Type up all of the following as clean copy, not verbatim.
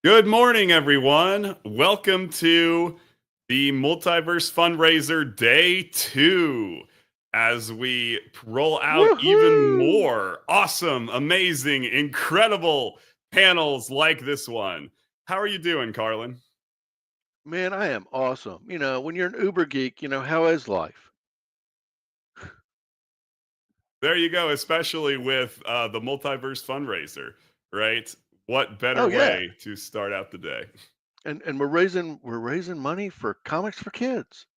Good morning, everyone. Welcome to the Multiverse Fundraiser Day 2 as we roll out even Woohoo! more awesome, amazing, incredible panels like this one. How are you doing, Carlin? Man, I am awesome. When you're an Uber geek, how is life? There you go, especially with the Multiverse Fundraiser, right? What Oh better yeah. way to start out the day? And we're raising money for comics for kids.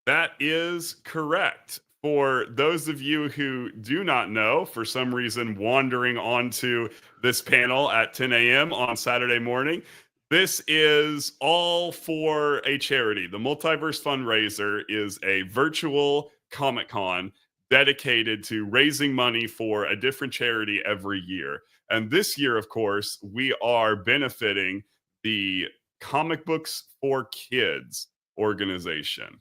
That is correct. For those of you who do not know, for some reason wandering onto this panel at 10 a.m. on Saturday morning, this is all for a charity. The Multiverse Fundraiser is a virtual Comic Con dedicated to raising money for a different charity every year. And this year, of course, we are benefiting the Comic Books for Kids organization.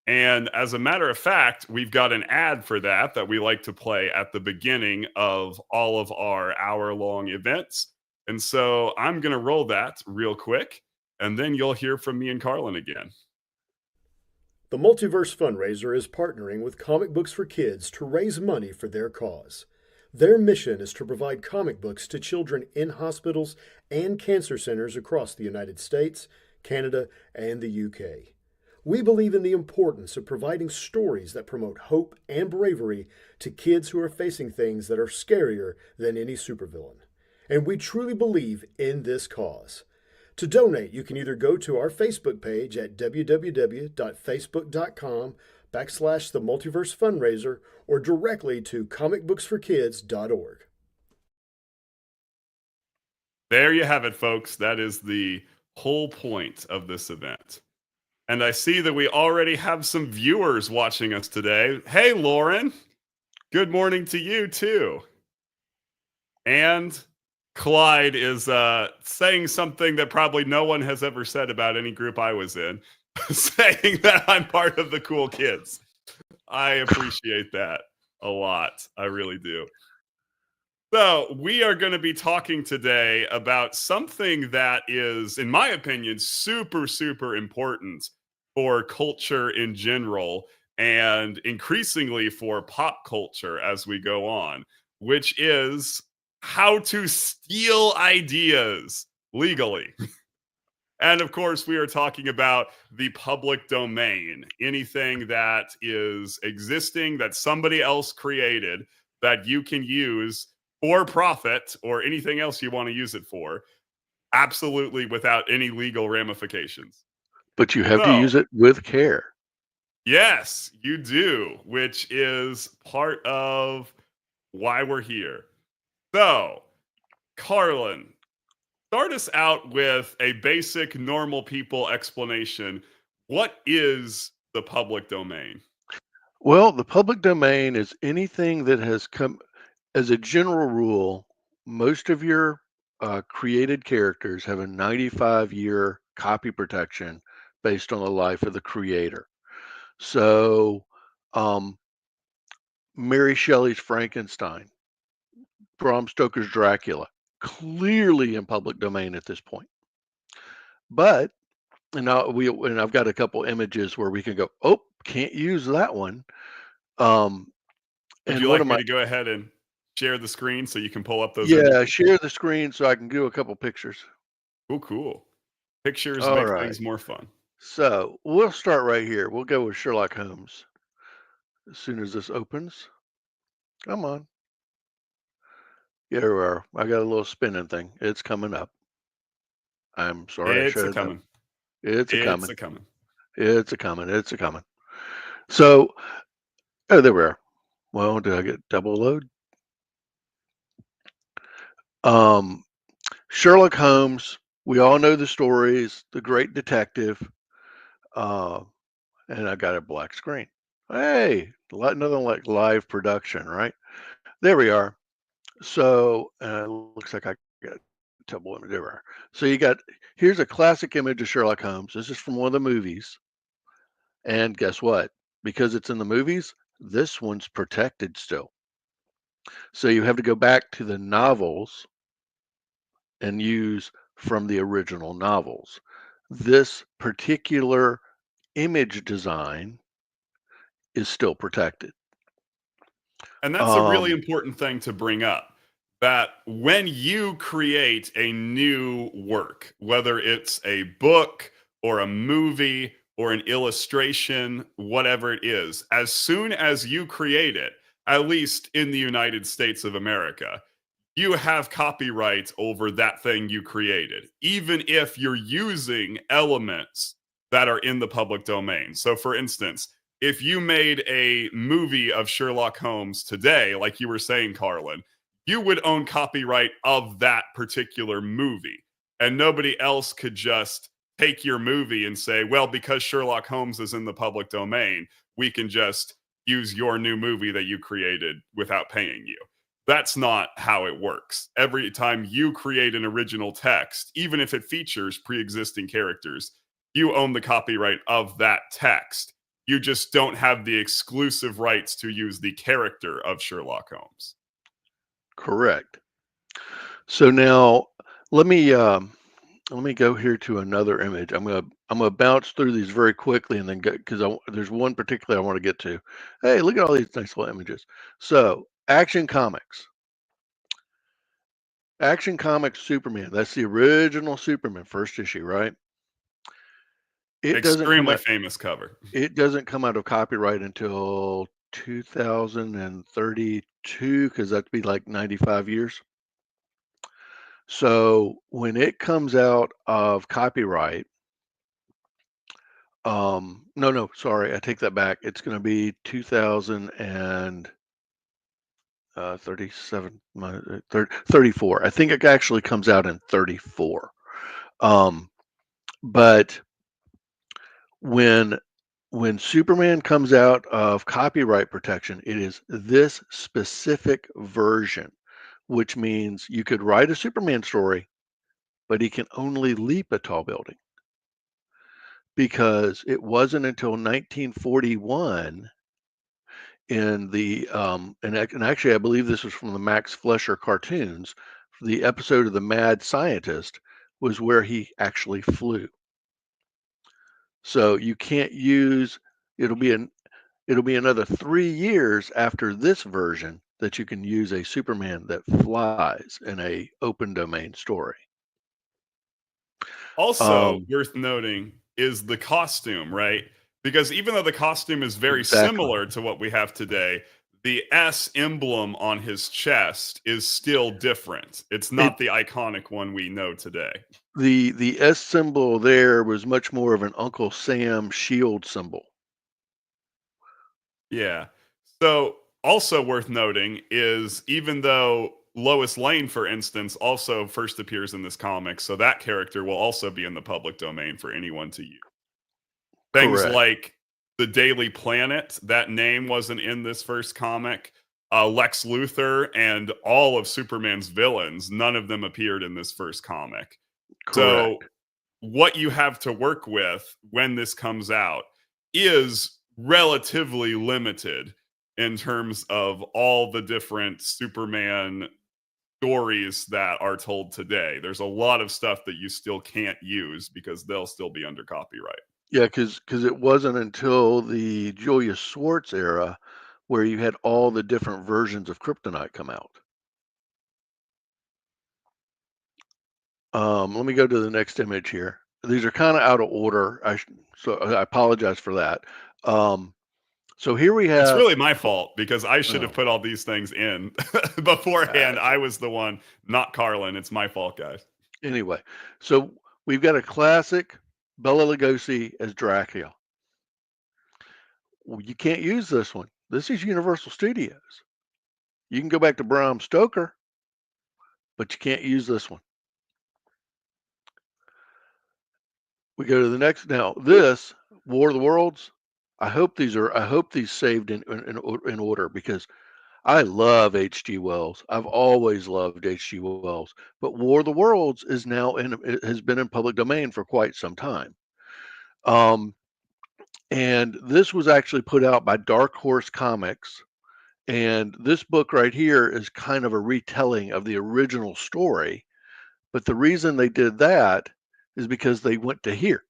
And as a matter of fact, we've got an ad for that we like to play at the beginning of all of our hour-long events. And so I'm going to roll that real quick, and then you'll hear from me and Carlin again. The Multiverse Fundraiser is partnering with Comic Books for Kids to raise money for their cause. Their mission is to provide comic books to children in hospitals and cancer centers across the United States, Canada, and the UK. We believe in the importance of providing stories that promote hope and bravery to kids who are facing things that are scarier than any supervillain. And we truly believe in this cause. To donate, you can either go to our Facebook page at www.facebook.com/the Multiverse Fundraiser or directly to comicbooksforkids.org. There you have it, folks. That is the whole point of this event. And I see that we already have some viewers watching us today. Hey, Lauren. Good morning to you, too. And Clyde is saying something that probably no one has ever said about any group I was in, saying that I'm part of the cool kids. I appreciate that a lot. I really do. So, we are going to be talking today about something that is, in my opinion, super, super important for culture in general and increasingly for pop culture as we go on, which is how to steal ideas legally. And of course, we are talking about the public domain, anything that is existing that somebody else created that you can use for profit or anything else you want to use it for, absolutely without any legal ramifications. But you have to So, use it with care. yes, you do, which is part of why we're here. So, Carlin, start us out with a basic normal people explanation. What is the public domain? Well, the public domain is anything that has come as a general rule. Most of your created characters have a 95-year copy protection based on the life of the creator. So, um, Mary Shelley's Frankenstein, Bram Stoker's Dracula, clearly in public domain at this point. But and I've got a couple images where we can go, oh, can't use that one. Um, Would and you one like of me my to go ahead and share the screen so you can pull up those Yeah, images? share the screen so I can do a couple pictures. Cool, cool. Pictures All make right. things more fun. So we'll start right here. We'll go with Sherlock Holmes as soon as this opens. Come on. Here we are. I got a little spinning thing. It's coming up. I'm sorry I It's a shut it up. coming. It's a It's coming. a coming. It's a coming. It's a coming. So, oh, there we are. Well, did I get double load? Um, Sherlock Holmes. We all know the stories. The Great Detective. Uh, and I got a black screen. Hey, nothing like live production, right? There we are. So looks like I got double image. There we are. So here's a classic image of Sherlock Holmes. This is from one of the movies. And guess what? Because it's in the movies, this one's protected still. So you have to go back to the novels and use from the original novels. This particular image design is still protected. And that's a really important thing to bring up, that when you create a new work, whether it's a book or a movie or an illustration, whatever it is, as soon as you create it, at least in the United States of America, you have copyright over that thing you created, even if you're using elements that are in the public domain. So, for instance, if you made a movie of Sherlock Holmes today, like you were saying, Carlin, you would own copyright of that particular movie. And nobody else could just take your movie and say, well, because Sherlock Holmes is in the public domain, we can just use your new movie that you created without paying you. That's not how it works. Every time you create an original text, even if it features pre existing characters, you own the copyright of that text. You just don't have the exclusive rights to use the character of Sherlock Holmes. Correct. So now let me go here to another image. I'm gonna bounce through these very quickly and then go, because there's one particularly I want to get to. Hey, look at all these nice little images. So Action Comics. Action Comics Superman. That's the original Superman, first issue, right? It doesn't come Extremely out. famous cover. It doesn't come out of copyright until 2032, because that'd be like 95 years. So when it comes out of copyright, no, sorry, I take that back. It's going to be 2037, 34. I think it actually comes out in 34. But when Superman comes out of copyright protection, it is this specific version, which means you could write a Superman story, but he can only leap a tall building, because it wasn't until 1941 in the and actually I believe this was from the Max Fleischer cartoons, the episode of the Mad Scientist was where he actually flew. So you can't use, it'll be another 3 years after this version that you can use a Superman that flies in a open domain story. Also, worth noting is the costume, right? Because even though the costume is very Exactly. similar to what we have today, the S emblem on his chest is still different. It's not the iconic one we know today. The S symbol there was much more of an Uncle Sam shield symbol. Yeah. So, also worth noting is even though Lois Lane, for instance, also first appears in this comic, so that character will also be in the public domain for anyone to use. Things Correct. like the Daily Planet, that name wasn't in this first comic. Lex Luthor and all of Superman's villains, none of them appeared in this first comic. Correct. So, what you have to work with when this comes out is relatively limited in terms of all the different Superman stories that are told today. There's a lot of stuff that you still can't use because they'll still be under copyright. Yeah, because it wasn't until the Julius Schwartz era where you had all the different versions of Kryptonite come out. Let me go to the next image here. These are kind of out of order, so I apologize for that. So here we have. It's really my fault because I should have Oh. put all these things in beforehand. Gotcha. I was the one, not Carlin. It's my fault, guys. Anyway, so we've got a classic Bela Lugosi as Dracula. Well, you can't use this one. This is Universal Studios. You can go back to Bram Stoker, but you can't use this one. We go to the next. Now this War of the Worlds. I hope these saved in order, because I love H.G. Wells. I've always loved H.G. Wells, but War of the Worlds is now it has been in public domain for quite some time. And this was actually put out by Dark Horse Comics. And this book right here is kind of a retelling of the original story, But the reason they did that is because they went to here.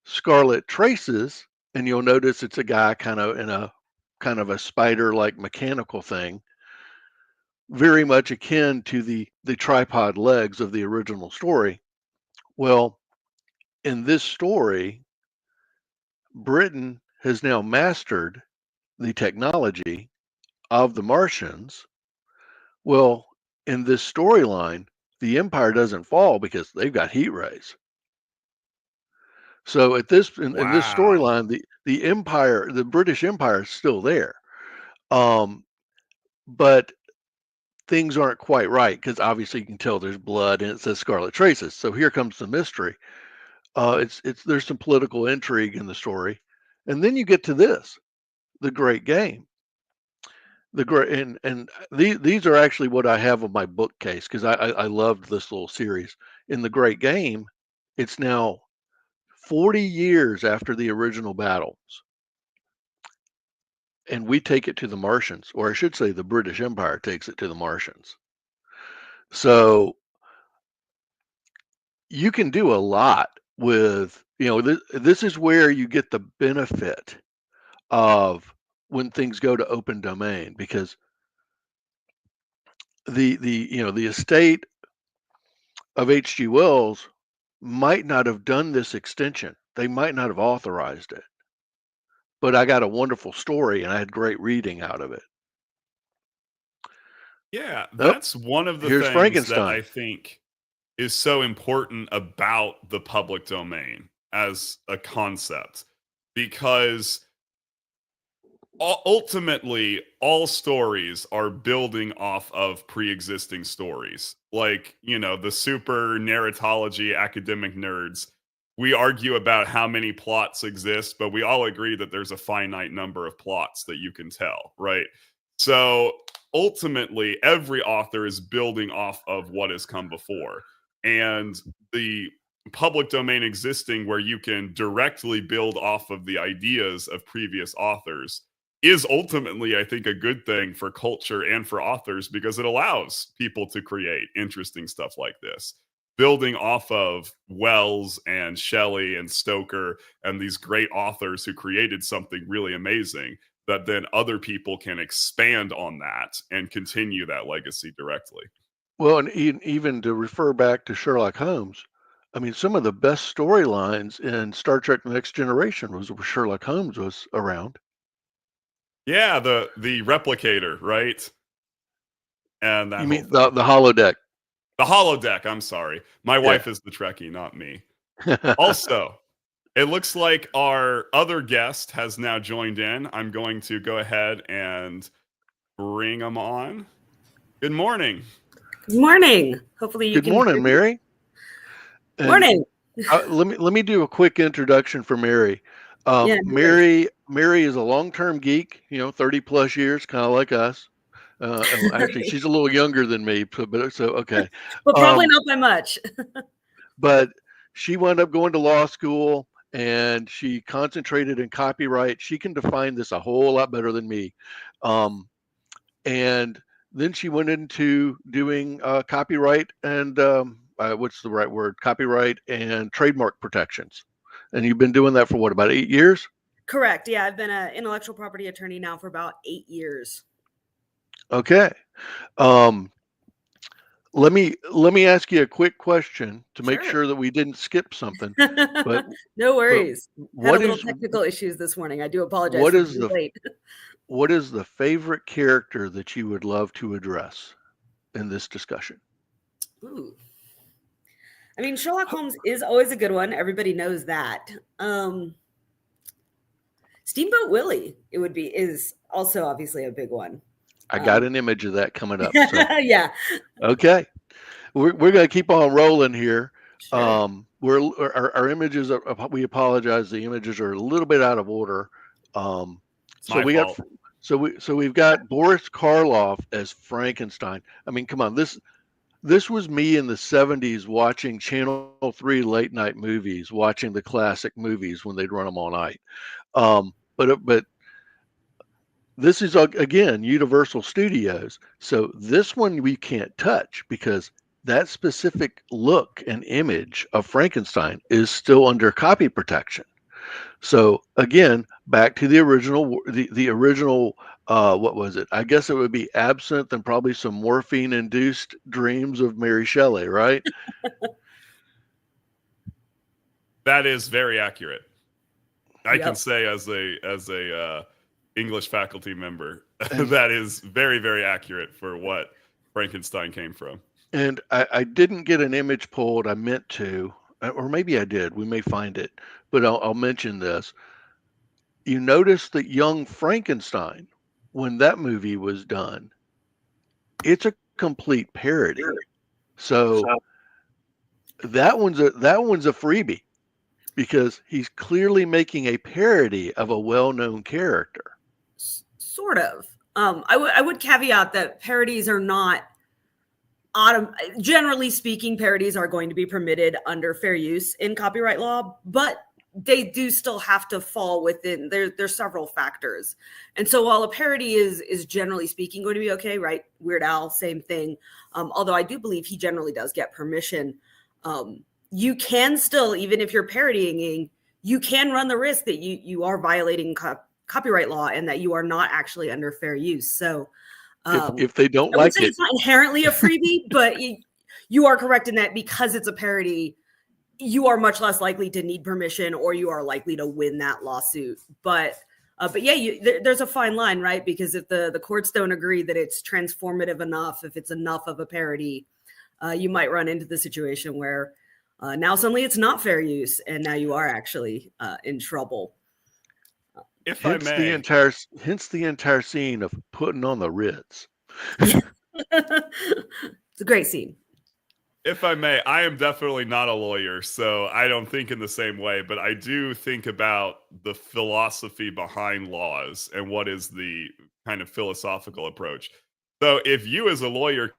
Scarlet Traces, and you'll notice it's a guy kind of in a kind of a spider-like mechanical thing, very much akin to the tripod legs of the original story. Well, in this story, Britain has now mastered the technology of the Martians. Well, in this storyline, the Empire doesn't fall because they've got heat rays. So at this in this Wow. storyline, the Empire, the British Empire, is still there, but things aren't quite right because obviously you can tell there's blood and it says Scarlet Traces. So here comes the mystery. It's there's some political intrigue in the story, and then you get to this, the Great Game. The great and these are actually what I have on my bookcase because I loved this little series. In the Great Game, it's now 40 years after the original battles, and we take it to the Martians, or I should say, the British Empire takes it to the Martians. So you can do a lot with, this is where you get the benefit of when things go to open domain because the estate of H.G. Wells might not have done this extension. They might not have authorized it. But I got a wonderful story and I had great reading out of it. Yeah, Oh, that's one of the here's things that I Frankenstein. think is so important about the public domain as a concept because ultimately all stories are building off of pre-existing stories, like, the super narratology academic nerds. We argue about how many plots exist, but we all agree that there's a finite number of plots that you can tell, right? So ultimately every author is building off of what has come before, and the public domain existing where you can directly build off of the ideas of previous authors is ultimately, I think, a good thing for culture and for authors because it allows people to create interesting stuff like this, building off of Wells and Shelley and Stoker and these great authors who created something really amazing that then other people can expand on that and continue that legacy directly. Well, and even to refer back to Sherlock Holmes, I mean, some of the best storylines in Star Trek: The Next Generation was where Sherlock Holmes was around. Yeah, the replicator, right? And that You whole mean thing. the holodeck? The holodeck, I'm sorry. My Yeah. wife is the Trekkie, not me. Also, it looks like our other guest has now joined in. I'm going to go ahead and bring him on. Good morning. Good morning. Hopefully you Good can morning, hear me. Mary. And Morning. let me do a quick introduction for Mary. Yeah, no worries. Mary is a long-term geek, 30 plus years, kind of like us. And actually, she's a little younger than me, but so okay. But probably not by much. But she wound up going to law school and she concentrated in copyright. She can define this a whole lot better than me. And then she went into doing copyright and what's the right word? Copyright and trademark protections. And you've been doing that for what, about 8 years? Correct. Yeah, I've been an intellectual property attorney now for about 8 years. Okay. Let me ask you a quick question to make Sure. sure that we didn't skip something. But No worries. Had a what little is technical issues this morning. I do apologize what for is being late. what is the favorite character that you would love to address in this discussion? Ooh. I mean, Sherlock Holmes is always a good one. Everybody knows that. Steamboat Willie, is also obviously a big one. I got an image of that coming up. So. Yeah. Okay. We're going to keep on rolling here. Sure. Our images are, we apologize. The images are a little bit out of order. My fault. We've got Boris Karloff as Frankenstein. I mean, come on, this was me in the 70s watching Channel 3 late night movies, watching the classic movies when they'd run them all night. But this is, again, Universal Studios. So this one we can't touch because that specific look and image of Frankenstein is still under copy protection. So again, back to the original, the original, what was it? I guess it would be Absinthe and probably some morphine-induced dreams of Mary Shelley, right? That is very accurate. I can Yep. say as a English faculty member, that is very, very accurate for what Frankenstein came from. And I didn't get an image pulled. I meant to, or maybe I did. We may find it, but I'll mention this. You notice that Young Frankenstein, when that movie was done, it's a complete parody. So that one's a freebie because he's clearly making a parody of a well-known character. Sort of. I would caveat that parodies are not generally speaking, parodies are going to be permitted under fair use in copyright law, but they do still have to fall within there's several factors. And so while a parody is generally speaking going to be okay, right? Weird Al, same thing. Although I do believe he generally does get permission. You can still, even if you're parodying, you can run the risk that you are violating copyright law and that you are not actually under fair use. So if they don't I would like say it, it's not inherently a freebie, but you are correct in that because it's a parody, you are much less likely to need permission, or you are likely to win that lawsuit. But yeah, there's a fine line, right? Because if the courts don't agree that it's transformative enough, if it's enough of a parody, you might run into the situation where now suddenly it's not fair use, and now you are actually in trouble. If I may, hence the entire scene of putting on the Ritz. It's a great scene. If I may, I am definitely not a lawyer, so I don't think in the same way, but I do think about the philosophy behind laws and what is the kind of philosophical approach. So if you as a lawyer,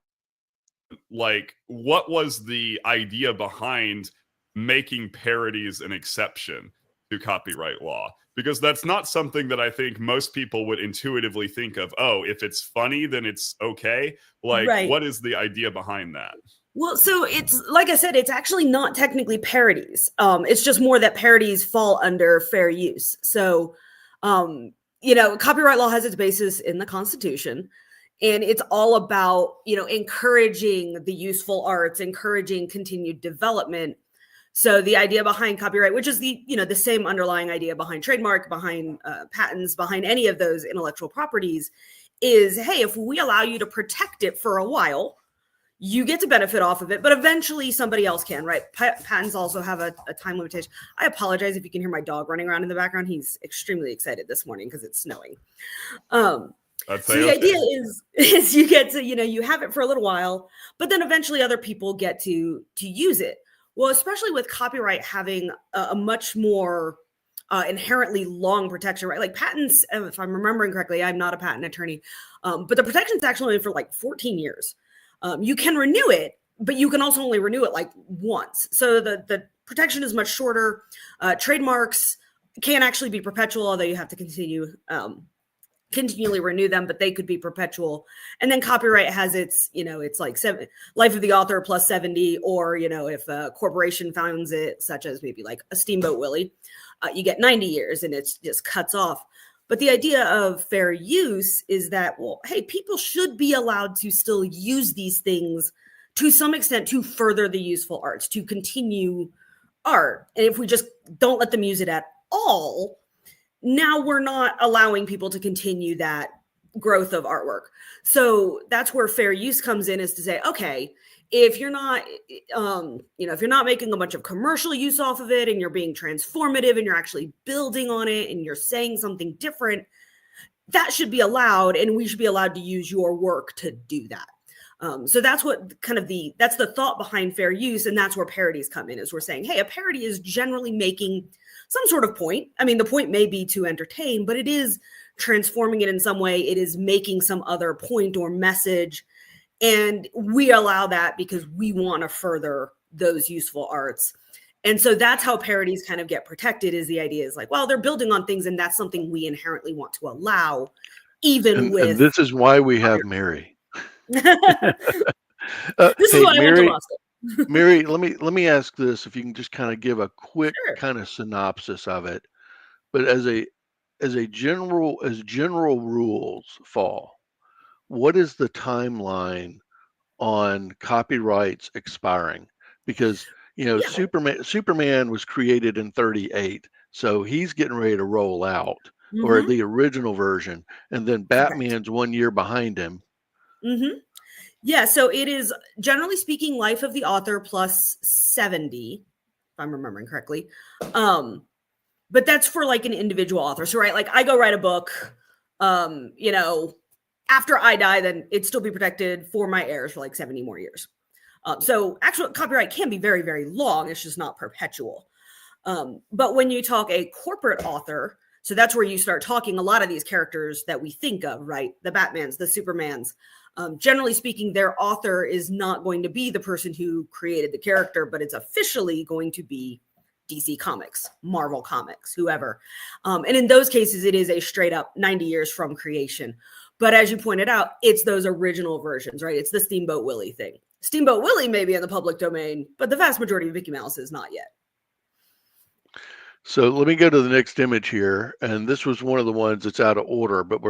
like, what was the idea behind making parodies an exception to copyright law? Because that's not something that I think most people would intuitively think of. Oh, if it's funny, then it's okay. Like, right. What is the idea behind that? Well, so it's like I said, it's actually not technically parodies. It's just more that parodies fall under fair use. So, copyright law has its basis in the Constitution, and it's all about, encouraging the useful arts, encouraging continued development. So the idea behind copyright, which is the same underlying idea behind trademark, behind patents, behind any of those intellectual properties, is, hey, if we allow you to protect it for a while, you get to benefit off of it, but eventually somebody else can, right? Patents also have a time limitation. I apologize if you can hear my dog running around in the background. He's extremely excited this morning because it's snowing. So the idea is you get to, you have it for a little while, but then eventually other people get to use it. Well, especially with copyright having a much more inherently long protection, right? Like patents, if I'm remembering correctly, I'm not a patent attorney, but the protection is actually only for like 14 years. You can renew it, but you can also only renew it like once. So the protection is much shorter. Trademarks can actually be perpetual, although you have to continually renew them, but they could be perpetual. And then copyright has its, it's like life of the author plus 70, or, if a corporation founds it, such as maybe like a Steamboat Willie, you get 90 years and it just cuts off. But the idea of fair use is that, well, hey, people should be allowed to still use these things to some extent to further the useful arts, to continue art. And if we just don't let them use it at all, now we're not allowing people to continue that growth of artwork. So that's where fair use comes in, is to say, okay, if you're not, if you're not making a bunch of commercial use off of it, and you're being transformative and you're actually building on it and you're saying something different, that should be allowed, and we should be allowed to use your work to do that. So that's what that's the thought behind fair use. And that's where parodies come in, is we're saying, hey, a parody is generally making some sort of point. I mean, the point may be to entertain, but it is transforming it in some way. It is making some other point or message. And we allow that because we want to further those useful arts. And so that's how parodies kind of get protected, is the idea is like, well, they're building on things, and that's something we inherently want to allow, even with. And this is why we have Mary. This is Hey, why I went to Mary, law school. Mary, let me ask this, if you can just kind of give a quick Sure. kind of synopsis of it. But as general rules fall, what is the timeline on copyrights expiring? Because Yeah. Superman was created in 38, so he's getting ready to roll out, or Mhm. the original version, and then Correct. Batman's 1 year behind him. Mm-hmm. Yeah, so it is generally speaking life of the author plus 70, if I'm remembering correctly. But that's for like an individual author. So right, like I go write a book, you know, after I die, then it'd still be protected for my heirs for like 70 more years. So actual copyright can be very, very long. It's just not perpetual. But when you talk a corporate author, so that's where you start talking a lot of these characters that we think of, right? The Batmans, the Supermans. Generally speaking, their author is not going to be the person who created the character, but it's officially going to be DC Comics, Marvel Comics, whoever. And in those cases, it is a straight up 90 years from creation. But as you pointed out, it's those original versions, right? It's the Steamboat Willie thing. Steamboat Willie may be in the public domain, but the vast majority of Mickey Mouse is not yet. So let me go to the next image here. And this was one of the ones that's out of order, but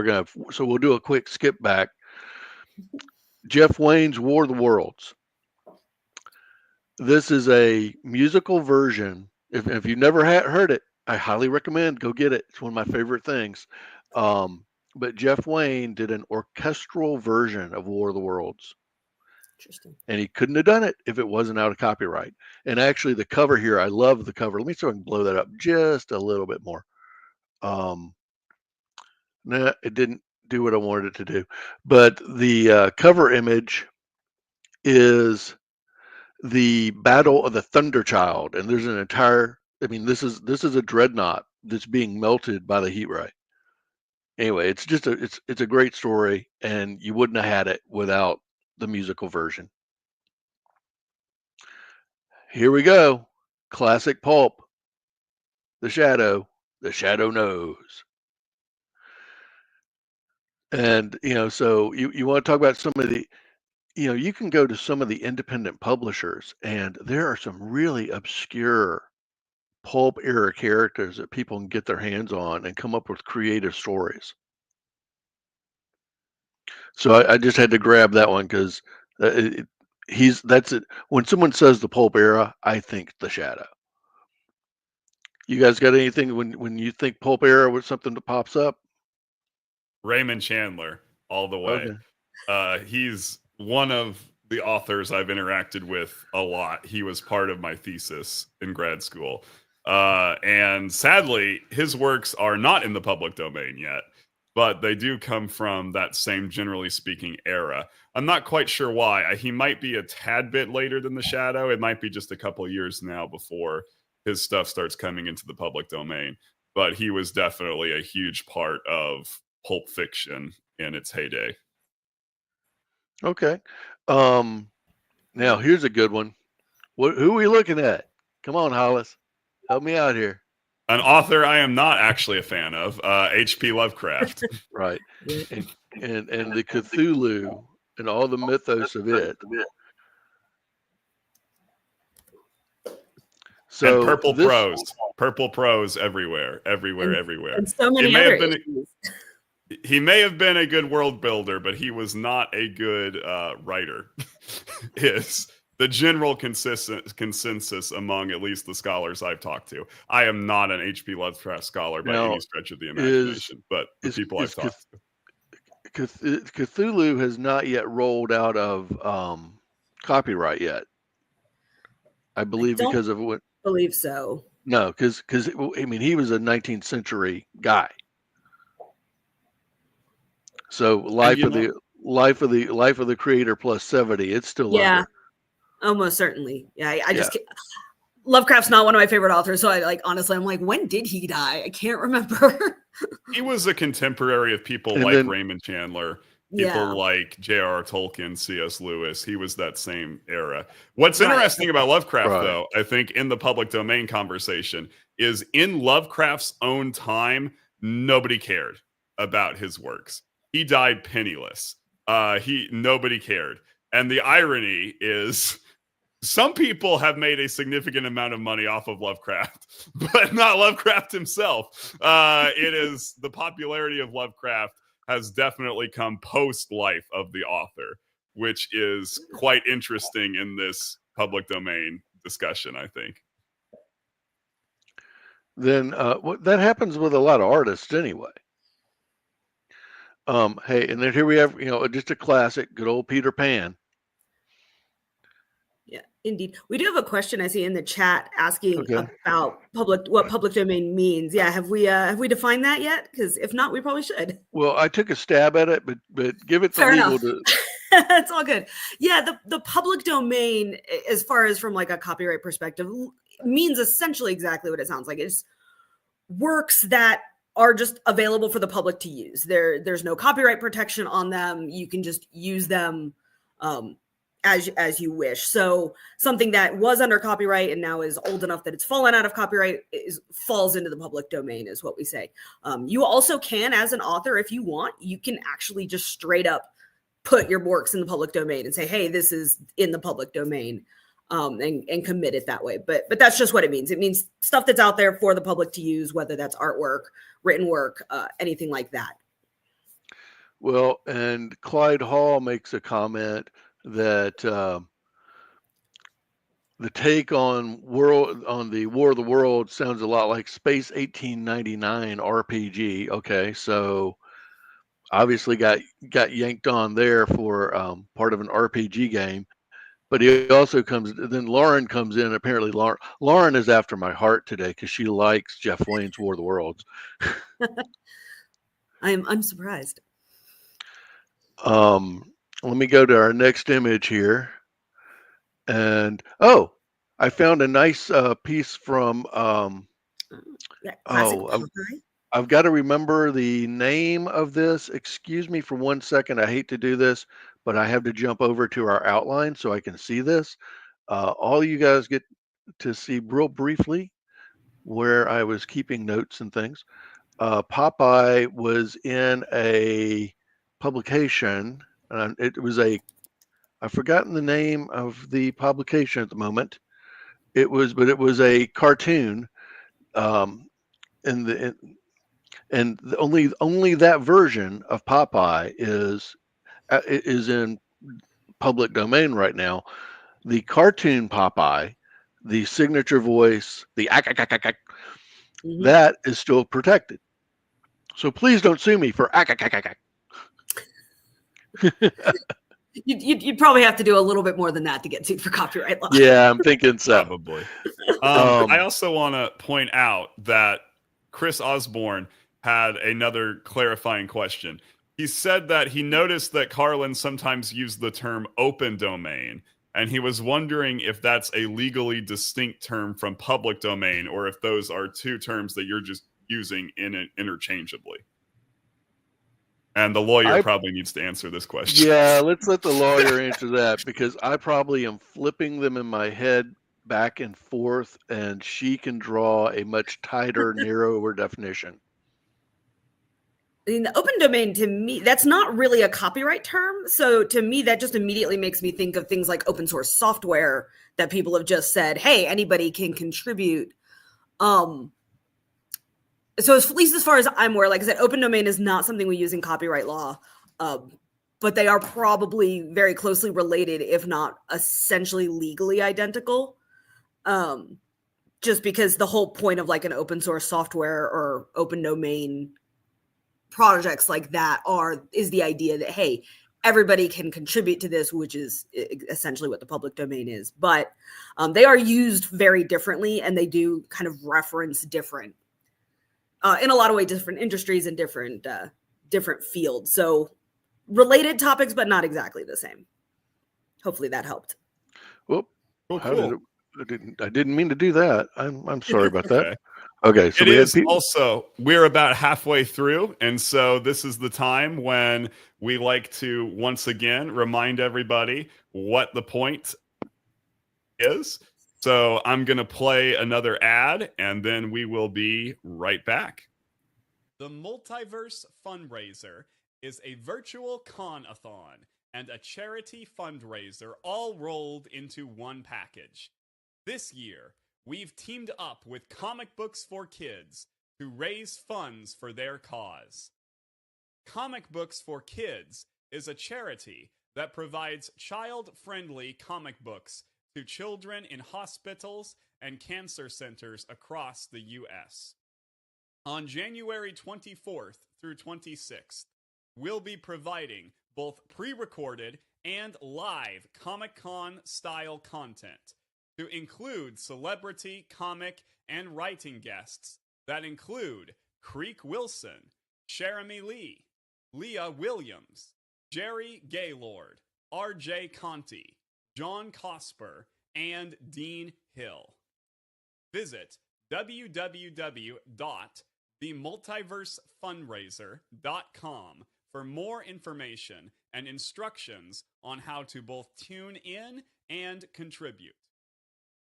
so we'll do a quick skip back. Jeff Wayne's War of the Worlds. This is a musical version. If you've never heard it, I highly recommend go get it. It's one of my favorite things. But Jeff Wayne did an orchestral version of War of the Worlds. Interesting. And he couldn't have done it if it wasn't out of copyright. And actually, the cover here, I love the cover. Let me see if I can blow that up just a little bit more. No, it didn't do what I wanted it to do. But the cover image is the Battle of the Thunder Child, and there's an entire. I mean, this is a dreadnought that's being melted by the heat ray. Anyway, it's just it's a great story, and you wouldn't have had it without the musical version. Here we go, classic pulp. The Shadow knows. And so you want to talk about some of the. You can go to some of the independent publishers, and there are some really obscure pulp era characters that people can get their hands on and come up with creative stories. So I just had to grab that one because that's it. When someone says the pulp era, I think the Shadow. You guys got anything when you think pulp era with something that pops up? Raymond Chandler, all the way. Okay. He's one of the authors I've interacted with a lot. He was part of my thesis in grad school. And sadly, his works are not in the public domain yet, but they do come from that same, generally speaking, era. I'm not quite sure why. He might be a tad bit later than The Shadow. It might be just a couple of years now before his stuff starts coming into the public domain. But he was definitely a huge part of pulp fiction in its heyday. Okay. Now here's a good one. Who are we looking at? Come on, Hollis. Help me out here. An author I am not actually a fan of, H.P. Lovecraft. Right. And the Cthulhu and all the mythos of it. So and purple prose everywhere. And so many he may have been a good world builder, but he was not a good writer. Is the general consensus among at least the scholars I've talked to. I am not an H.P. Lovecraft scholar by any stretch of the imagination, but the people I've talked to. Cthulhu has not yet rolled out of copyright yet. I believe because of what. Believe so. No, because I mean he was a 19th century guy. So life of the creator plus 70, it's still under. Almost certainly. Yeah, I just Lovecraft's not one of my favorite authors, so honestly, I'm like, when did he die? I can't remember. He was a contemporary of people like Raymond Chandler, people like J.R.R. Tolkien, C.S. Lewis. He was that same era. What's interesting about Lovecraft, though, I think in the public domain conversation, is in Lovecraft's own time, nobody cared about his works. He died penniless. Nobody cared. And the irony is some people have made a significant amount of money off of Lovecraft, but not Lovecraft himself. It is the popularity of Lovecraft has definitely come post life of the author, which is quite interesting in this public domain discussion, I think. Then that happens with a lot of artists anyway. Hey, and then here we have, just a classic, good old Peter Pan. Yeah, indeed. We do have a question I see in the chat asking Okay. about what public domain means. Yeah, have we defined that yet? Because if not, we probably should. Well, I took a stab at it, but give it the Fair legal. enough. It's all good. Yeah, the public domain, as far as from like a copyright perspective, means essentially exactly what it sounds like. It's works that are just available for the public to use. There's no copyright protection on them. You can just use them as you wish. So something that was under copyright and now is old enough that it's fallen out of copyright falls into the public domain, is what we say. You also can, as an author, if you want, you can actually just straight up put your works in the public domain and say, hey, this is in the public domain, and commit it that way. But that's just what it means. It means stuff that's out there for the public to use, whether that's artwork, written work, anything like that. Well, and Clyde Hall makes a comment that the take on the War of the Worlds sounds a lot like Space 1899 RPG. Okay, so obviously got yanked on there for part of an RPG game. But he also then Lauren comes in. Apparently, Lauren is after my heart today because she likes Jeff Wayne's War of the Worlds. I'm surprised. Let me go to our next image here. And I found a nice piece from I've got to remember the name of this. Excuse me for 1 second. I hate to do this, but I have to jump over to our outline so I can see this. All you guys get to see real briefly where I was keeping notes and things. Popeye was in a publication, and it was I've forgotten the name of the publication at the moment. It was a cartoon, and only that version of Popeye is in public domain right now. The cartoon Popeye, the signature voice, the that is still protected. So please don't sue me for You'd probably have to do a little bit more than that to get sued for copyright law. Yeah, I'm thinking so. Probably. I also want to point out that Chris Osborne had another clarifying question. He said that he noticed that Carlin sometimes used the term open domain, and he was wondering if that's a legally distinct term from public domain, or if those are two terms that you're just using interchangeably. And the lawyer probably needs to answer this question. Yeah, let's let the lawyer answer that, because I probably am flipping them in my head back and forth, and she can draw a much tighter, narrower definition. I mean, the open domain, to me, that's not really a copyright term. So to me, that just immediately makes me think of things like open source software that people have just said, hey, anybody can contribute. So at least as far as I'm aware, like I said, open domain is not something we use in copyright law, but they are probably very closely related, if not essentially legally identical. Just because the whole point of like an open source software or open domain projects like that is the idea that, hey, everybody can contribute to this, which is essentially what the public domain is. But they are used very differently, and they do kind of reference different, in a lot of ways, different industries and different fields. So related topics, but not exactly the same. Hopefully that helped. Well, cool. I didn't mean to do that. I'm sorry about that. Okay, so we're about halfway through, and so this is the time when we like to once again remind everybody what the point is. So I'm going to play another ad, and then we will be right back. The Multiverse Fundraiser is a virtual con-a-thon and a charity fundraiser all rolled into one package. This year, we've teamed up with Comic Books for Kids to raise funds for their cause. Comic Books for Kids is a charity that provides child-friendly comic books to children in hospitals and cancer centers across the U.S. On January 24th through 26th, we'll be providing both pre-recorded and live Comic-Con style content to include celebrity, comic, and writing guests that include Creek Wilson, Jeremy Lee, Leah Williams, Jerry Gaylord, R.J. Conti, John Cosper, and Dean Hill. Visit www.themultiversefundraiser.com for more information and instructions on how to both tune in and contribute.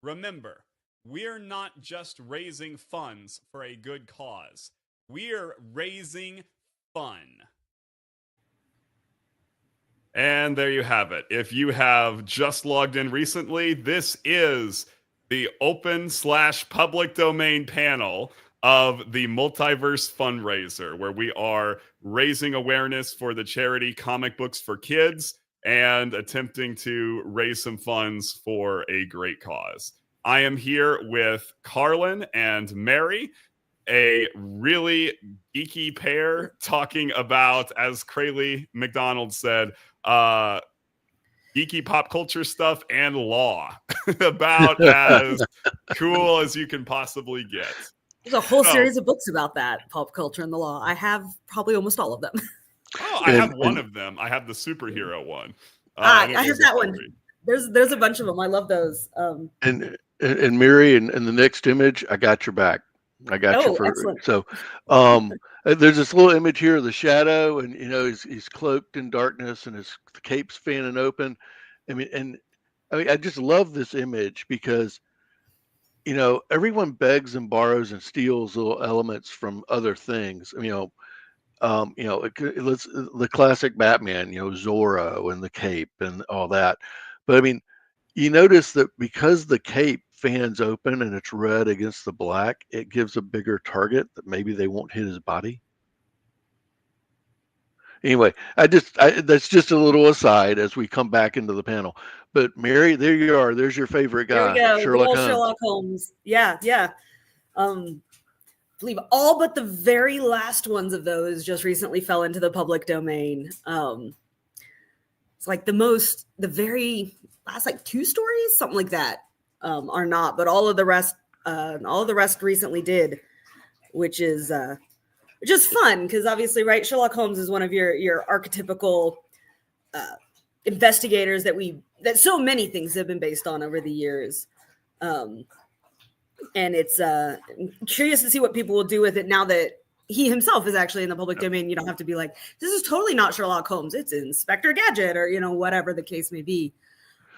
Remember, we're not just raising funds for a good cause. We're raising fun. And there you have it. If you have just logged in recently, this is the open/public domain panel of the Multiverse Fundraiser, where we are raising awareness for the charity Comic Books for Kids and attempting to raise some funds for a great cause. I am here with Carlin and Mary, a really geeky pair talking about, as Crayley McDonald said, geeky pop culture stuff and law. About as cool as you can possibly get. There's a whole series of books about that, pop culture and the law. I have probably almost all of them. Oh, I have one of them. I have the superhero one. I have that one. There's a bunch of them. I love those. And Mary, in the next image, I got your back. I got you for excellent. So there's this little image here of the shadow, and he's cloaked in darkness and his cape's fanning open. I mean I just love this image because everyone begs and borrows and steals little elements from other things. The classic Batman, Zorro and the cape and all that. But I mean, you notice that because the cape fans open and it's red against the black, it gives a bigger target that maybe they won't hit his body. Anyway, that's just a little aside as we come back into the panel. But Mary, there you are. There's your favorite guy, Sherlock Holmes. Yeah. I believe all but the very last ones of those just recently fell into the public domain. It's like the very last like 2 stories, something like that, are not, but all of the rest recently did, which is fun because obviously, right, Sherlock Holmes is one of your archetypical investigators that so many things have been based on over the years. And it's curious to see what people will do with it now that he himself is actually in the public domain. You don't have to be like, this is totally not Sherlock Holmes. It's Inspector Gadget or, whatever the case may be.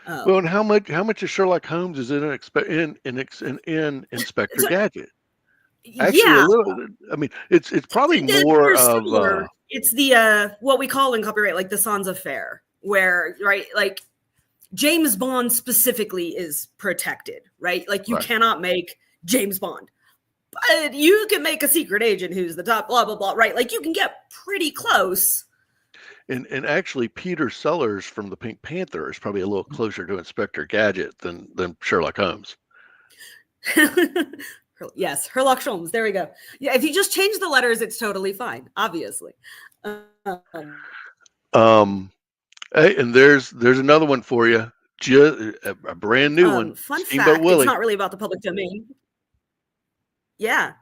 Well, and how much of Sherlock Holmes is in Inspector Gadget? Actually, a little. I mean, it's probably more of it's the what we call in copyright like the Sans Affair, where like James Bond specifically is protected, right? Like you cannot make James Bond, but you can make a secret agent who's the top blah blah blah, right? Like you can get pretty close. And actually, Peter Sellers from the Pink Panther is probably a little closer to Inspector Gadget than Sherlock Holmes. Yes, Sherlock Holmes. There we go. Yeah, if you just change the letters, it's totally fine. Obviously. Hey, and there's another one for you. A brand new one. Fun fact: it's not really about the public domain. Yeah.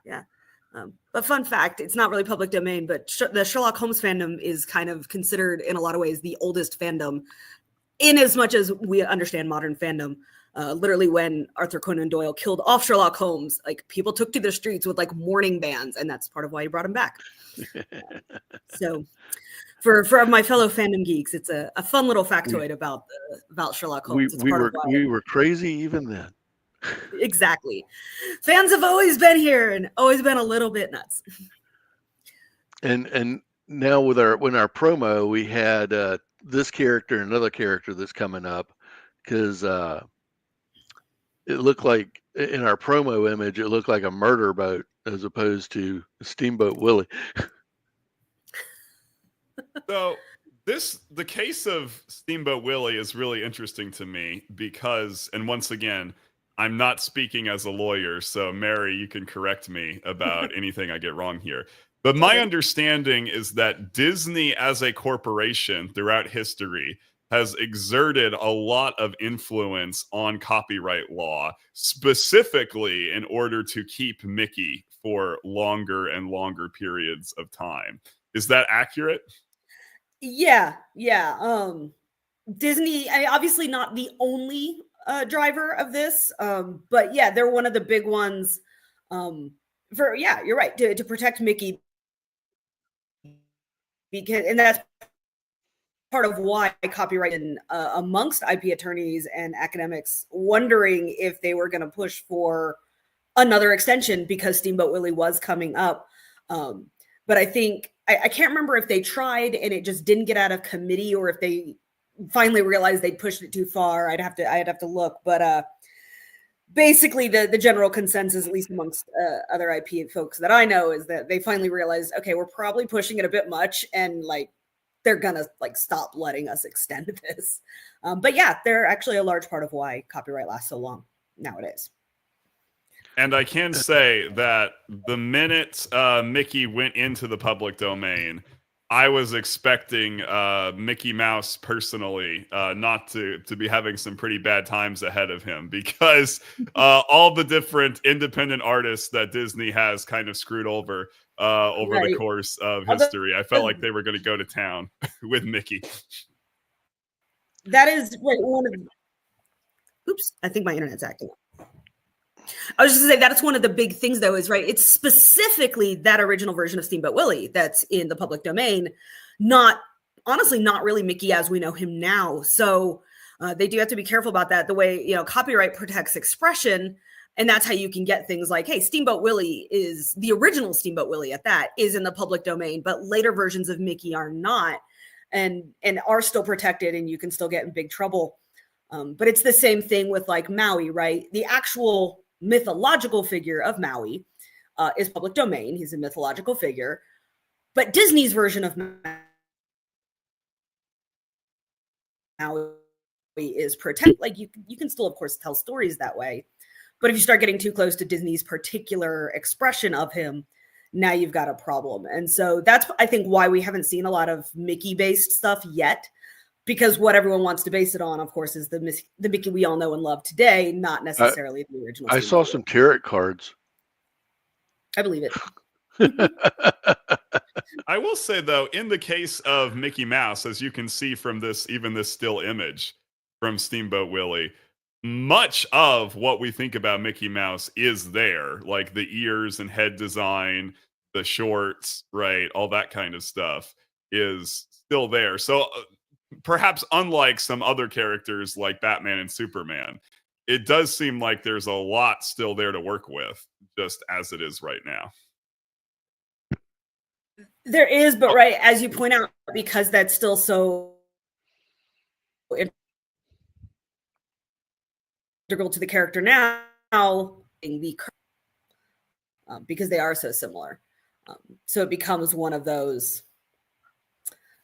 But fun fact, it's not really public domain, but the Sherlock Holmes fandom is kind of considered in a lot of ways the oldest fandom, in as much as we understand modern fandom. Literally when Arthur Conan Doyle killed off Sherlock Holmes, like people took to the streets with like mourning bands, and that's part of why he brought him back. So for my fellow fandom geeks, it's a fun little factoid about Sherlock Holmes. We were crazy even then. Exactly. Fans have always been here and always been a little bit nuts. And now with our promo, we had this character and another character that's coming up, because it looked like in our promo image, it looked like a murder boat as opposed to Steamboat Willie. So the case of Steamboat Willie is really interesting to me because, and once again, I'm not speaking as a lawyer, so Mary, you can correct me about anything I get wrong here. But my Okay. understanding is that Disney as a corporation throughout history has exerted a lot of influence on copyright law, specifically in order to keep Mickey for longer and longer periods of time. Is that accurate? Yeah, yeah. Disney, obviously not the only driver of this, but yeah, they're one of the big ones. For yeah, you're right, to protect Mickey, because and that's part of why copyright and amongst IP attorneys and academics wondering if they were going to push for another extension because Steamboat Willie was coming up. But I think I can't remember if they tried and it just didn't get out of committee, or if they finally realized they pushed it too far. I'd have to look, but basically the general consensus, at least amongst other IP folks that I know, is that they finally realized, okay, we're probably pushing it a bit much, and like they're gonna like stop letting us extend this. But yeah, they're actually a large part of why copyright lasts so long nowadays. And I can say that the minute Mickey went into the public domain, I was expecting Mickey Mouse personally not to be having some pretty bad times ahead of him, because all the different independent artists that Disney has kind of screwed over the Right. course of Although history. I felt like they were going to go to town with Mickey. that is right, one of oops, I think my internet's acting up. I was just gonna say that's one of the big things, though, is right. It's specifically that original version of Steamboat Willie that's in the public domain, not honestly, not really Mickey as we know him now. So they do have to be careful about that. The way copyright protects expression, and that's how you can get things like, hey, Steamboat Willie is the original Steamboat Willie at that is in the public domain, but later versions of Mickey are not, and are still protected, and you can still get in big trouble. But it's the same thing with like Maui, right? The actual mythological figure of Maui is public domain. He's a mythological figure, but Disney's version of Maui is protected. Like you can still, of course, tell stories that way, but if you start getting too close to Disney's particular expression of him, now you've got a problem. And so that's, I think, why we haven't seen a lot of Mickey-based stuff yet, because what everyone wants to base it on, of course, is the Mickey we all know and love today, not necessarily the original. I saw some tarot cards. I believe it. I will say, though, in the case of Mickey Mouse, as you can see from this still image from Steamboat Willie, much of what we think about Mickey Mouse is there, like the ears and head design, the shorts, right? All that kind of stuff is still there. So perhaps unlike some other characters like Batman and Superman, it does seem like there's a lot still there to work with, just as it is right now. There is, but right, as you point out, because that's still so integral to the character now, because they are so similar. So it becomes one of those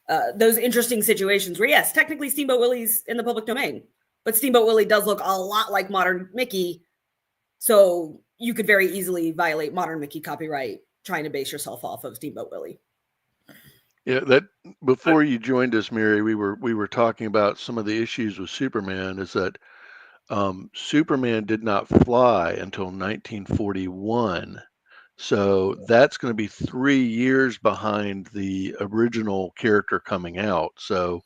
interesting situations where, yes, technically Steamboat Willie's in the public domain, but Steamboat Willie does look a lot like modern Mickey. So you could very easily violate modern Mickey copyright trying to base yourself off of Steamboat Willie. Yeah, that before you joined us, Mary, we were talking about some of the issues with Superman. Is that Superman did not fly until 1941, so that's going to be 3 years behind the original character coming out. So,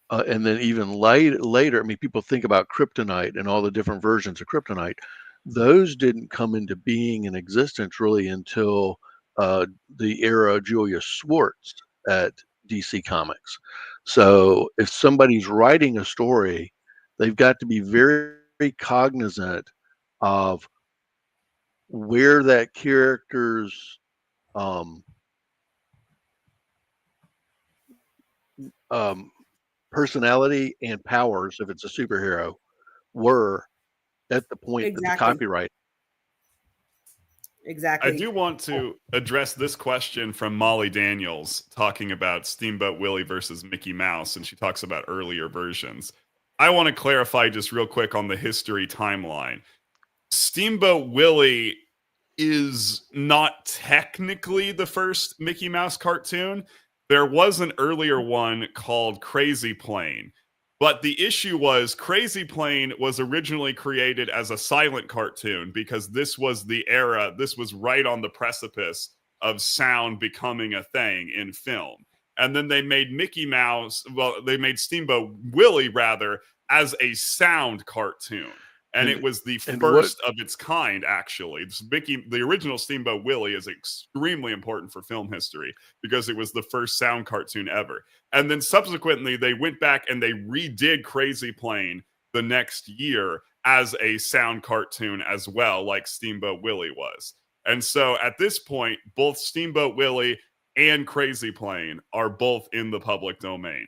and then even later, I mean, people think about Kryptonite and all the different versions of Kryptonite. Those didn't come into being in existence really until the era of Julius Schwartz at DC Comics. So if somebody's writing a story, they've got to be very, very cognizant of where that character's um, personality and powers, if it's a superhero, were at the point that the Exactly. copyright. I Exactly. do want to address this question from Molly Daniels talking about Steamboat Willie versus Mickey Mouse, and she talks about earlier versions. I want to clarify just real quick on the history timeline. Steamboat Willie is not technically the first Mickey Mouse cartoon. There was an earlier one called Crazy Plane. But the issue was Crazy Plane was originally created as a silent cartoon because this was the era, this was right on the precipice of sound becoming a thing in film. And then they made they made Steamboat Willie rather as a sound cartoon. And it was the first of its kind, actually. The original Steamboat Willie is extremely important for film history because it was the first sound cartoon ever. And then subsequently, they went back and they redid Crazy Plane the next year as a sound cartoon as well, like Steamboat Willie was. And so at this point, both Steamboat Willie and Crazy Plane are both in the public domain.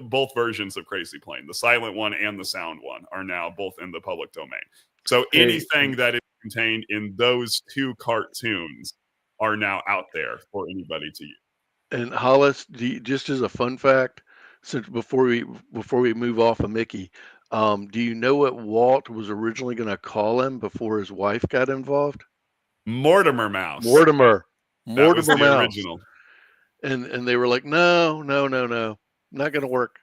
Both versions of Crazy Plane, the silent one and the sound one, are now both in the public domain. So anything that is contained in those two cartoons are now out there for anybody to use. And Hollis, just as a fun fact, since before we move off of Mickey, do you know what Walt was originally going to call him before his wife got involved? Mortimer Mouse. Mortimer Mouse. Original. And they were like, no, not going to work.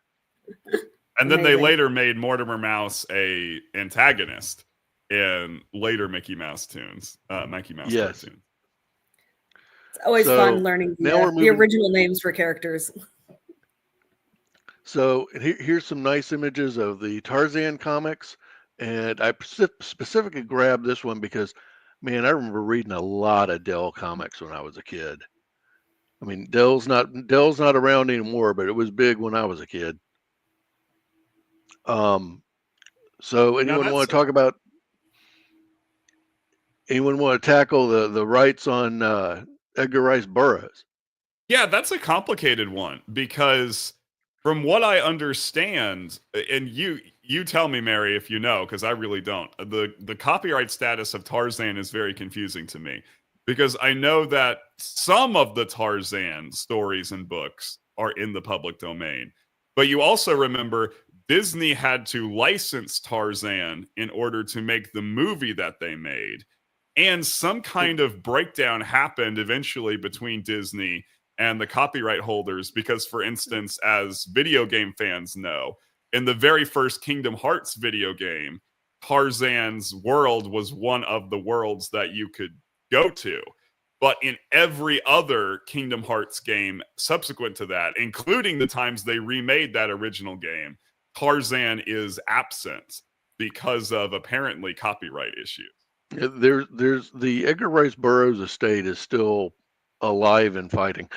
And then they later made Mortimer Mouse a antagonist in later Mickey Mouse cartoons. Yes. It's always fun learning the original names for characters. So here's some nice images of the Tarzan comics. And I specifically grabbed this one because, man, I remember reading a lot of Dell comics when I was a kid. I mean, Dell's not around anymore, but it was big when I was a kid. So anyone want to tackle the rights on Edgar Rice Burroughs? Yeah, that's a complicated one because from what I understand, and you tell me, Mary, if you know, because I really don't, the copyright status of Tarzan is very confusing to me because I know that some of the Tarzan stories and books are in the public domain, but you also remember Disney had to license Tarzan in order to make the movie that they made. And some kind of breakdown happened eventually between Disney and the copyright holders because, for instance, as video game fans know, in the very first Kingdom Hearts video game, Tarzan's world was one of the worlds that you could go to. But in every other Kingdom Hearts game subsequent to that, including the times they remade that original game, Tarzan is absent because of apparently copyright issues. There's the Edgar Rice Burroughs estate is still alive and fighting.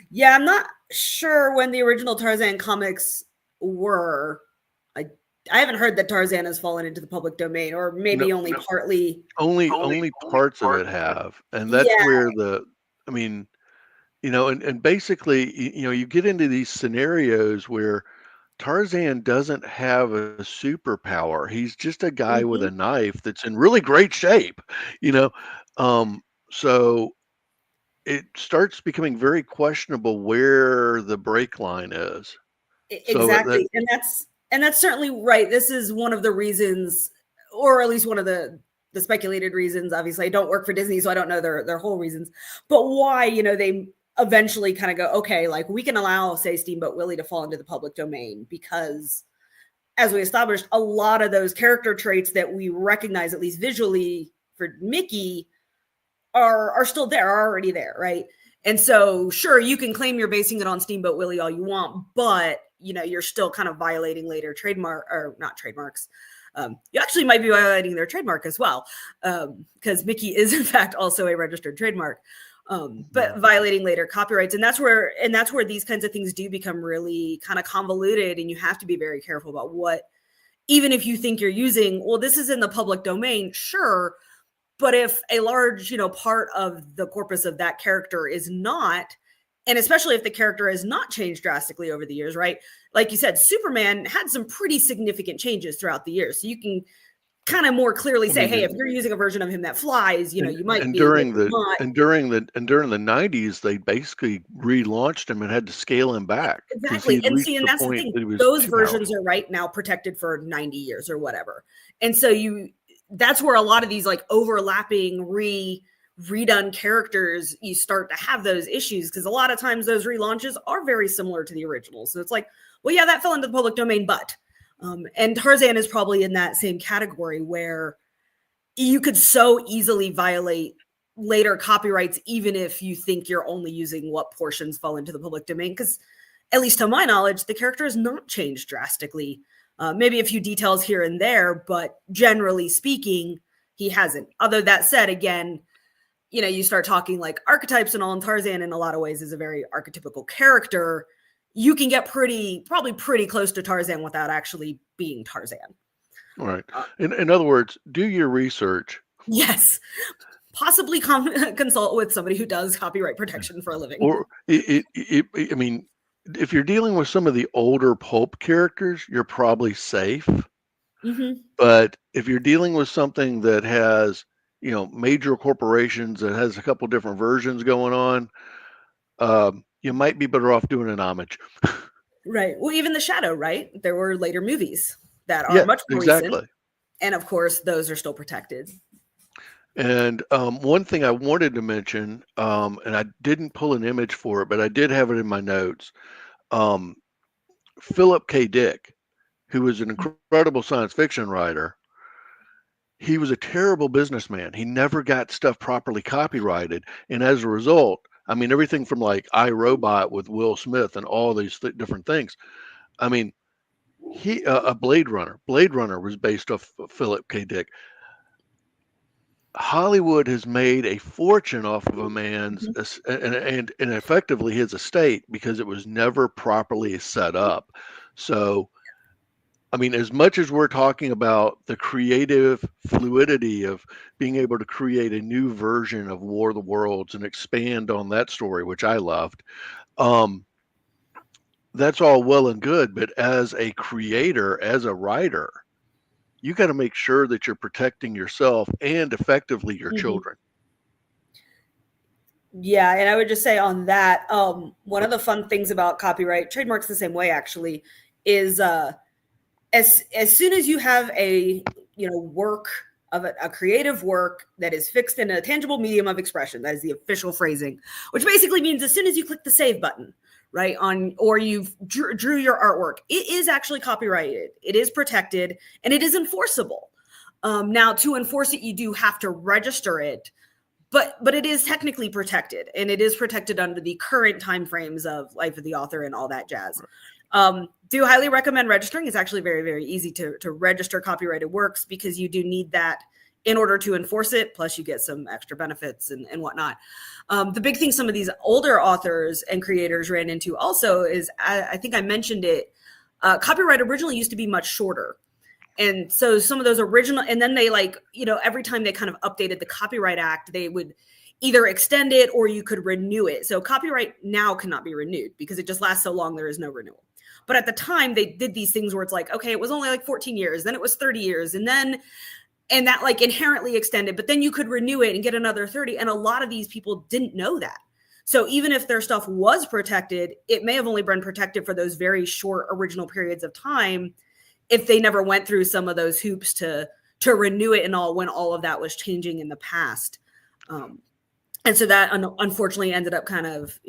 Yeah, I'm not sure when the original Tarzan comics were. I haven't heard that Tarzan has fallen into the public domain, or maybe only partly. Only parts of it have, and that's where and basically, you get into these scenarios where Tarzan doesn't have a superpower. He's just a guy with a knife that's in really great shape, so it starts becoming very questionable where the break line is. Exactly. And that's certainly right. This is one of the reasons, or at least one of the speculated reasons. Obviously, I don't work for Disney, so I don't know their whole reasons, but why, they eventually kind of go, okay, like we can allow, say, Steamboat Willie to fall into the public domain because, as we established, a lot of those character traits that we recognize, at least visually, for Mickey are still there, are already there, right? And so, sure, you can claim you're basing it on Steamboat Willie all you want, but you're still kind of violating later trademark, or not trademarks. You actually might be violating their trademark as well, because Mickey is in fact also a registered trademark. But violating later copyrights, and that's where these kinds of things do become really kind of convoluted, and you have to be very careful about what, even if you think you're using, well, this is in the public domain, sure, but if a large part of the corpus of that character is not, And especially if the character has not changed drastically over the years, right? Like you said, Superman had some pretty significant changes throughout the years. So you can kind of more clearly say, hey, if you're using a version of him that flies, you know, you might be during the 90s, they basically relaunched him and had to scale him back. Exactly. And see, and that's the thing. Those versions are right now protected for 90 years or whatever. And so that's where a lot of these like overlapping redone characters, you start to have those issues, because a lot of times those relaunches are very similar to the original. So it's like, well, yeah, that fell into the public domain, but and Tarzan is probably in that same category where you could so easily violate later copyrights, even if you think you're only using what portions fall into the public domain, because at least to my knowledge, the character has not changed drastically. Maybe a few details here and there, but generally speaking, he hasn't. Although that said, again, you know, you start talking like archetypes and all, and Tarzan in a lot of ways is a very archetypical character. You can get probably pretty close to Tarzan without actually being Tarzan. All right. In other words, do your research. Yes. Possibly consult with somebody who does copyright protection for a living. Or I mean, if you're dealing with some of the older pulp characters, you're probably safe. Mm-hmm. But if you're dealing with something that has, you know, major corporations, that has a couple different versions going on, you might be better off doing an homage. Right. Well, even The Shadow, right? There were later movies that are much more recent. And of course, those are still protected. And one thing I wanted to mention, and I didn't pull an image for it, but I did have it in my notes. Philip K. Dick, who was an incredible science fiction writer, he was a terrible businessman. He never got stuff properly copyrighted. And as a result, I mean, everything from like I, Robot with Will Smith and all these different things. I mean, a Blade Runner was based off of Philip K. Dick. Hollywood has made a fortune off of a man's and effectively his estate, because it was never properly set up. So, I mean, as much as we're talking about the creative fluidity of being able to create a new version of War of the Worlds and expand on that story, which I loved, that's all well and good. But as a creator, as a writer, you got to make sure that you're protecting yourself and effectively your children. Yeah, and I would just say on that, one of the fun things about copyright, trademarks the same way actually, is as soon as you have a work of a creative work that is fixed in a tangible medium of expression, that is the official phrasing, which basically means as soon as you click the save button, right, or you drew your artwork, it is actually copyrighted, it is protected, and it is enforceable. Now, to enforce it, you do have to register it, but it is technically protected, and it is protected under the current timeframes of life of the author and all that jazz. Do highly recommend registering. It's actually very, very easy to register copyrighted works, because you do need that in order to enforce it. Plus, you get some extra benefits and whatnot. The big thing some of these older authors and creators ran into also is, I think I mentioned it, copyright originally used to be much shorter. And so some of those original, and then they every time they kind of updated the Copyright Act, they would either extend it or you could renew it. So copyright now cannot be renewed because it just lasts so long, there is no renewal. But at the time they did these things where it's like, okay, it was only like 14 years, then it was 30 years, and that like inherently extended, but then you could renew it and get another 30. And a lot of these people didn't know that. So even if their stuff was protected, it may have only been protected for those very short original periods of time if they never went through some of those hoops to renew it and all, when all of that was changing in the past. And so that unfortunately ended up kind of,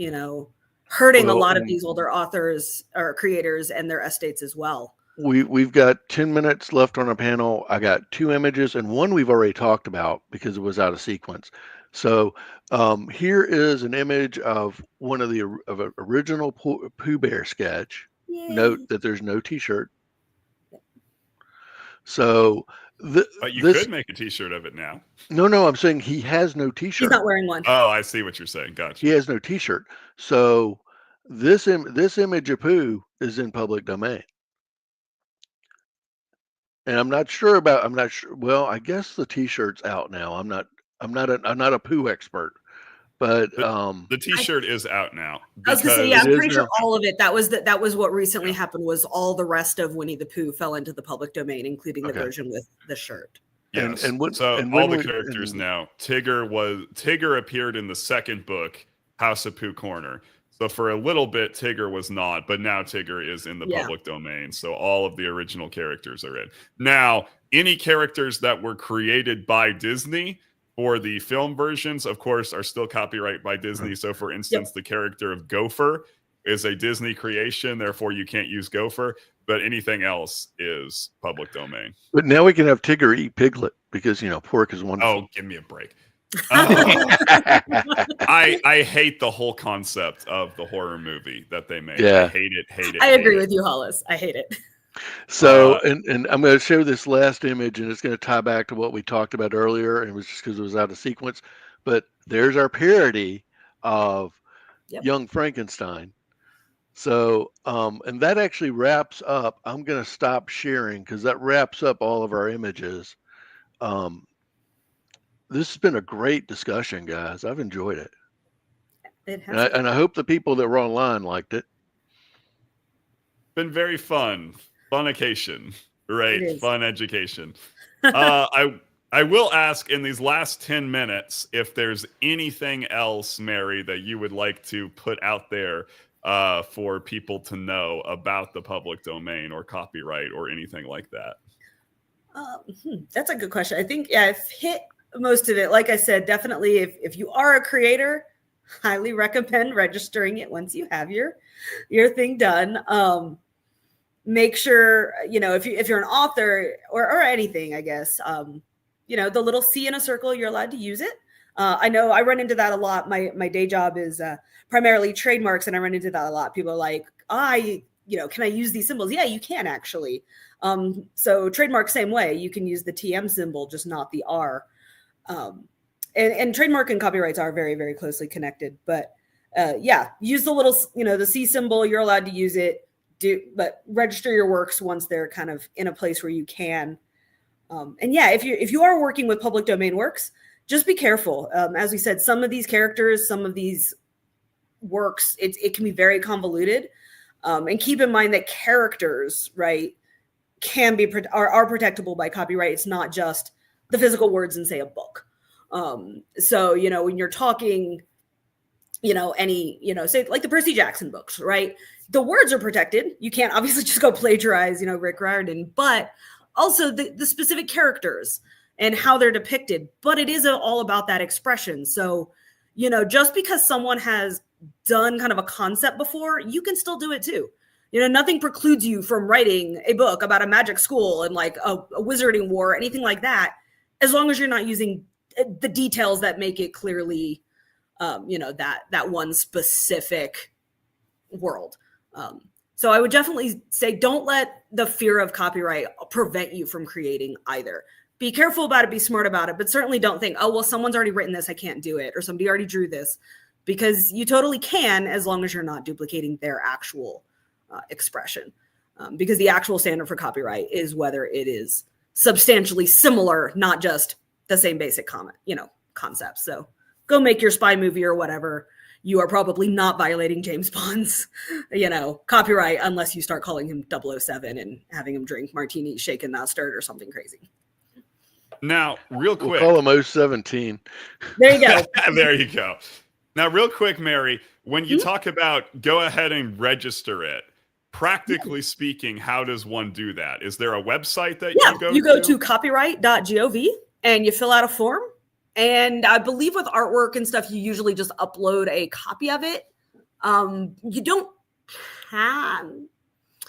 hurting a lot of these older authors or creators and their estates as well. We've got 10 minutes left on our panel. I got 2 images, and one we've already talked about because it was out of sequence. So here is an image of one of an original Pooh Bear sketch. Yay. Note that there's no t-shirt. So you could make a t-shirt of it now. No, I'm saying he has no t-shirt. He's not wearing one. Oh, I see what you're saying. Gotcha. He has no t-shirt. So this image of Pooh is in public domain. And I'm not sure. Well, I guess the t-shirt's out now. I'm not a Pooh expert, But The T-shirt is out now. I was gonna say, yeah, It I'm is pretty sure now. all of it. That was what recently happened. Was all the rest of Winnie the Pooh fell into the public domain, including the Okay. version with the shirt. Yes. And when- so and all when the we- characters and- now. Tigger appeared in the second book, House of Pooh Corner. So for a little bit, Tigger was not, but now Tigger is in the Yeah. public domain. So all of the original characters are in. Now, any characters that were created by Disney for the film versions, of course, are still copyright by Disney. So for instance, the character of Gopher is a Disney creation, therefore you can't use Gopher, but anything else is public domain. But now we can have Tigger eat Piglet because pork is wonderful. Oh, give me a break. I hate the whole concept of the horror movie that they made. Yeah. I hate it. I agree with you, Hollis. I hate it. So, and I'm going to show this last image, and it's going to tie back to what we talked about earlier, and it was just because it was out of sequence. But there's our parody of Young Frankenstein. So, and that actually wraps up. I'm going to stop sharing because that wraps up all of our images. This has been a great discussion, guys. I've enjoyed it. It has And I hope the people that were online liked it. Been very fun. Funication. Right. It is. Fun education. I will ask in these last 10 minutes if there's anything else, Mary, that you would like to put out there for people to know about the public domain or copyright or anything like that. That's a good question. I think I've hit most of it. Like I said, definitely if you are a creator, highly recommend registering it once you have your thing done. Make sure, if you're an author or anything, I guess, the little C in a circle, you're allowed to use it. I know I run into that a lot. My day job is primarily trademarks, and I run into that a lot. People are like, can I use these symbols? Yeah, you can actually. So trademark, same way. You can use the TM symbol, just not the R. And trademark and copyrights are very, very closely connected. But use the little, the C symbol. You're allowed to use it. But register your works once they're kind of in a place where you can. If you are working with public domain works, just be careful. As we said, some of these characters, some of these works, it can be very convoluted. And keep in mind that characters, right, are protectable by copyright. It's not just the physical words in, say, a book. So when you're talking, say like the Percy Jackson books, right? The words are protected. You can't obviously just go plagiarize, Rick Riordan, but also the specific characters and how they're depicted. But it is all about that expression. So, just because someone has done kind of a concept before, you can still do it too. Nothing precludes you from writing a book about a magic school and like a wizarding war, anything like that, as long as you're not using the details that make it clearly, that one specific world. So I would definitely say don't let the fear of copyright prevent you from creating either. Be careful about it, be smart about it, but certainly don't think, oh, well, someone's already written this, I can't do it, or somebody already drew this, because you totally can as long as you're not duplicating their actual expression. Because the actual standard for copyright is whether it is substantially similar, not just the same basic concept. So go make your spy movie or whatever. You are probably not violating James Bond's, copyright unless you start calling him 007 and having him drink martinis, shaken, not stirred, or something crazy. Now, real quick. We'll call him 017. There you go. There you go. Now, real quick, Mary, when you talk about go ahead and register it, practically speaking, how does one do that? Is there a website that you go to? You go to copyright.gov and you fill out a form. And I believe with artwork and stuff, you usually just upload a copy of it. You don't have,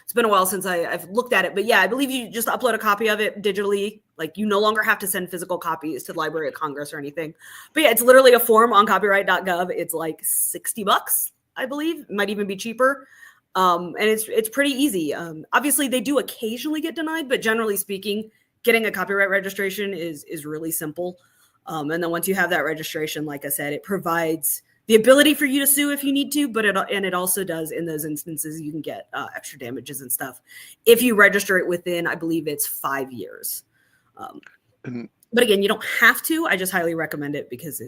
it's been a while since I've looked at it, but yeah, I believe you just upload a copy of it digitally. Like you no longer have to send physical copies to the Library of Congress or anything. But yeah, it's literally a form on copyright.gov. It's like $60, I believe. It might even be cheaper. And it's pretty easy. Obviously, they do occasionally get denied, but generally speaking, getting a copyright registration is really simple. And then once you have that registration, like I said, it provides the ability for you to sue if you need to, but it also does in those instances, you can get extra damages and stuff if you register it within, I believe it's 5 years. But again, you don't have to. I just highly recommend it because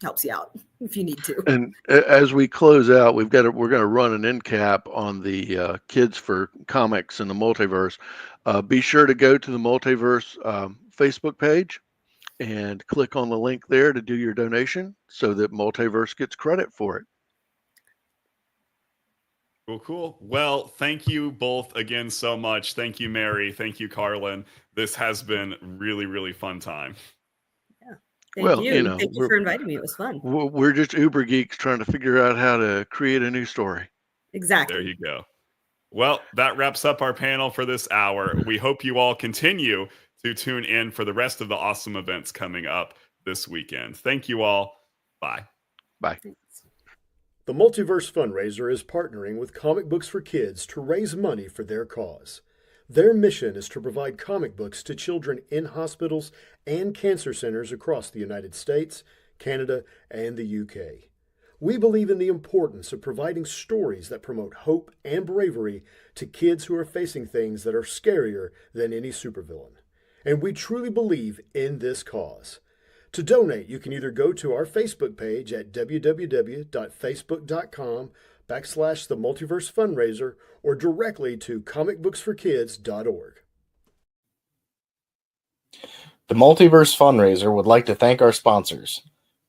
helps you out if you need to. And as we close out, we're going to run an end cap on the Kids for Comics and the Multiverse. Be sure to go to the Multiverse Facebook page and click on the link there to do your donation so that Multiverse gets credit for it. Cool. Well, thank you both again so much. Thank you, Mary. Thank you, Carlin. This has been really, really fun time. Thank you. Thank you for inviting me. It was fun. We're just uber geeks trying to figure out how to create a new story. Exactly. There you go. Well, that wraps up our panel for this hour. We hope you all continue to tune in for the rest of the awesome events coming up this weekend. Thank you all. Bye. Bye. Thanks. The Multiverse Fundraiser is partnering with Comic Books for Kids to raise money for their cause. Their mission is to provide comic books to children in hospitals and cancer centers across the United States, Canada, and the UK. We believe in the importance of providing stories that promote hope and bravery to kids who are facing things that are scarier than any supervillain. And we truly believe in this cause. To donate, you can either go to our Facebook page at www.facebook.com/The Multiverse Fundraiser or directly to comicbooksforkids.org. The Multiverse Fundraiser would like to thank our sponsors: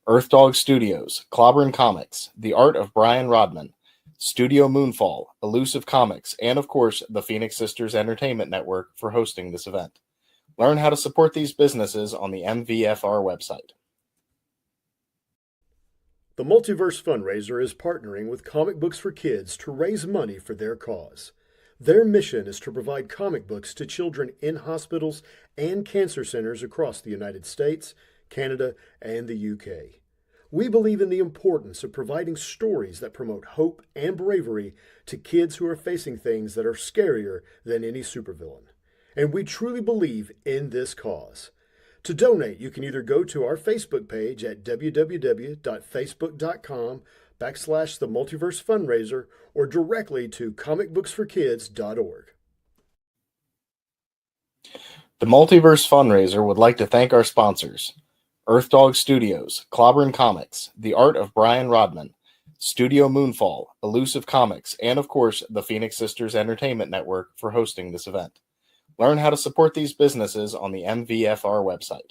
Earth Dog Studios, Clobbern Comics, The Art of Brian Rodman, Studio Moonfall, Elusive Comics, and of course, the Phoenix Sisters Entertainment Network for hosting this event. Learn how to support these businesses on the MVFR website. The Multiverse Fundraiser is partnering with Comic Books for Kids to raise money for their cause. Their mission is to provide comic books to children in hospitals and cancer centers across the United States, Canada, and the UK. We believe in the importance of providing stories that promote hope and bravery to kids who are facing things that are scarier than any supervillain. And we truly believe in this cause. To donate, you can either go to our Facebook page at www.facebook.com/The Multiverse Fundraiser or directly to comicbooksforkids.org. The Multiverse Fundraiser would like to thank our sponsors: Earth Dog Studios, Clobbern Comics, The Art of Brian Rodman, Studio Moonfall, Elusive Comics, and of course, the Phoenix Sisters Entertainment Network for hosting this event. Learn how to support these businesses on the MVFR website.